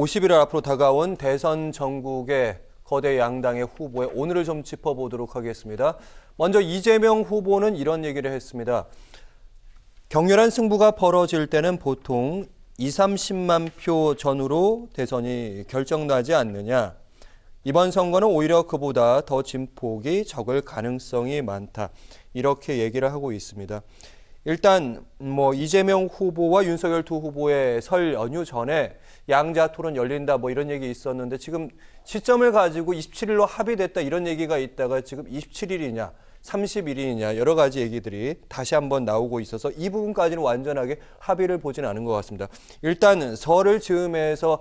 50일 앞으로 다가온 대선 전국의 거대 양당의 후보의 오늘을 좀 짚어보도록 하겠습니다. 먼저 이재명 후보는 이런 얘기를 했습니다. 격렬한 승부가 벌어질 때는 보통 20, 30만 표 전후로 대선이 결정나지 않느냐. 이번 선거는 오히려 그보다 더 진폭이 적을 가능성이 많다. 이렇게 얘기를 하고 있습니다. 일단 이재명 후보와 윤석열 두 후보의 설 연휴 전에 양자 토론 열린다 이런 얘기 있었는데 지금 시점을 가지고 27일로 합의됐다 이런 얘기가 있다가 지금 27일이냐 30일이냐 여러 가지 얘기들이 다시 한번 나오고 있어서 이 부분까지는 완전하게 합의를 보진 않은 것 같습니다. 일단 설을 즈음해서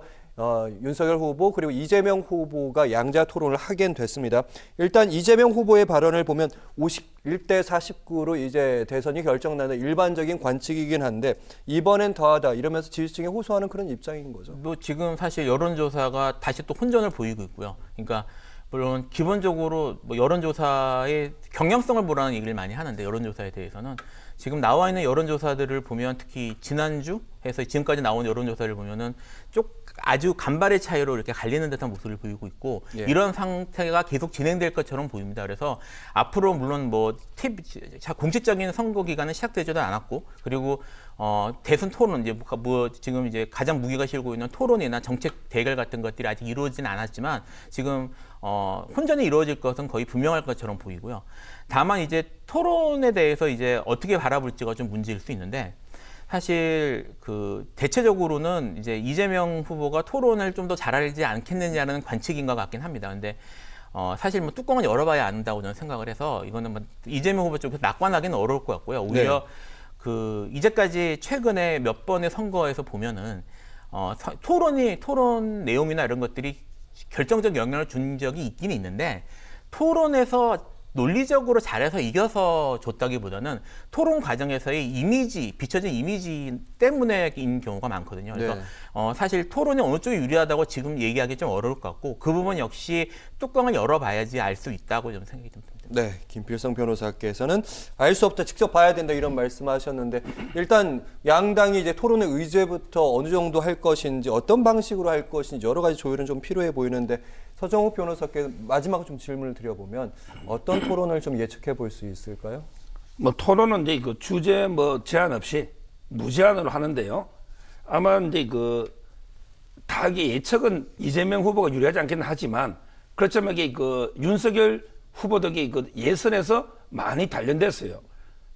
윤석열 후보 그리고 이재명 후보가 양자 토론을 하긴 됐습니다. 일단 이재명 후보의 발언을 보면 51대 49로 이제 대선이 결정나는 일반적인 관측이긴 한데 이번엔 더하다 이러면서 지지층에 호소하는 그런 입장인 거죠. 지금 사실 여론조사가 다시 또 혼전을 보이고 있고요. 그러니까 물론 기본적으로 여론조사의 경향성을 보라는 얘기를 많이 하는데 여론조사에 대해서는 지금 나와 있는 여론조사들을 보면 특히 지난주 해서 지금까지 나온 여론조사를 보면은 아주 간발의 차이로 이렇게 갈리는 듯한 모습을 보이고 있고 이런 상태가 계속 진행될 것처럼 보입니다. 그래서 앞으로 물론 공식적인 선거 기간은 시작되지도 않았고 그리고 대선 토론 지금 이제 가장 무게가 실고 있는 토론이나 정책 대결 같은 것들이 아직 이루어지진 않았지만 지금 혼전이 이루어질 것은 거의 분명할 것처럼 보이고요. 다만 이제 토론에 대해서 이제 어떻게 바라볼지가 좀 문제일 수 있는데 사실 대체적으로는 이제 이재명 후보가 토론을 좀 더 잘하지 않겠느냐는 관측인 것 같긴 합니다. 근데 사실 뚜껑은 열어봐야 안다고 저는 생각을 해서 이거는 이재명 후보 쪽에서 낙관하기는 어려울 것 같고요. 오히려 이제까지 최근에 몇 번의 선거에서 보면은 토론 내용이나 이런 것들이 결정적 영향을 준 적이 있긴 있는데 토론에서 논리적으로 잘해서 이겨서 줬다기보다는 토론 과정에서의 비춰진 이미지 때문에인 경우가 많거든요. 그래서 사실 토론이 어느 쪽이 유리하다고 지금 얘기하기 좀 어려울 것 같고 그 부분 역시 뚜껑을 열어봐야지 알 수 있다고 좀 생각이 듭니다. 네, 김필성 변호사께서는 알 수 없다, 직접 봐야 된다 이런 말씀하셨는데 일단 양당이 이제 토론의 의제부터 어느 정도 할 것인지 어떤 방식으로 할 것인지 여러 가지 조율은 좀 필요해 보이는데 서정욱 변호사께 마지막으로 좀 질문을 드려보면 어떤 토론을 좀 예측해 볼 수 있을까요? 토론은 이제 주제 제한 없이 무제한으로 하는데요. 아마 이제 다 예측은 이재명 후보가 유리하지 않기는 하지만 그렇지만 윤석열 후보들이 예선에서 많이 단련됐어요.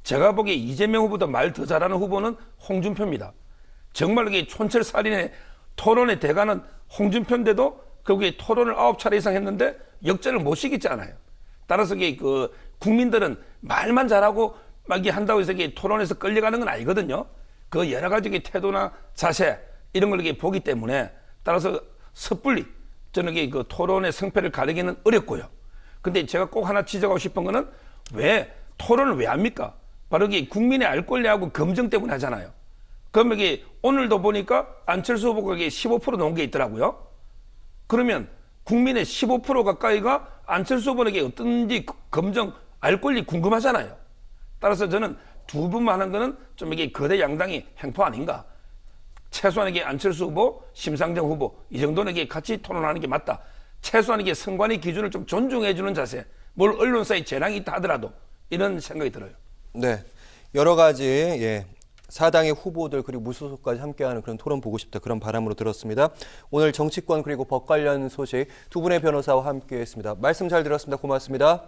제가 보기에 이재명 후보보다 말 더 잘하는 후보는 홍준표입니다. 정말 촌철살인의 토론의 대가는 홍준표인데도 거기에 토론을 9차례 이상 했는데 역전을 못 시켰잖아요. 따라서 국민들은 말만 잘하고 한다고 해서 토론에서 끌려가는 건 아니거든요. 그 여러 가지 태도나 자세 이런 걸 보기 때문에 따라서 섣불리 저는 토론의 성패를 가리기는 어렵고요. 근데 제가 꼭 하나 지적하고 싶은 거는 왜 토론을 왜 합니까? 바로 국민의 알 권리하고 검증 때문에 하잖아요. 그러면 오늘도 보니까 안철수 후보가 15% 놓은 게 있더라고요. 그러면 국민의 15% 가까이가 안철수 후보에게 어떤지 검증 알 권리 궁금하잖아요. 따라서 저는 두 분만 하는 거는 좀 거대 양당이 행포 아닌가. 최소한 안철수 후보, 심상정 후보 이 정도는 같이 토론하는 게 맞다. 최소한 선관위 기준을 좀 존중해주는 자세. 뭘 언론사에 재량이 있다 하더라도 이런 생각이 들어요. 네, 여러 가지 사당의 후보들 그리고 무소속까지 함께하는 그런 토론 보고 싶다 그런 바람으로 들었습니다. 오늘 정치권 그리고 법 관련 소식 두 분의 변호사와 함께했습니다. 말씀 잘 들었습니다. 고맙습니다.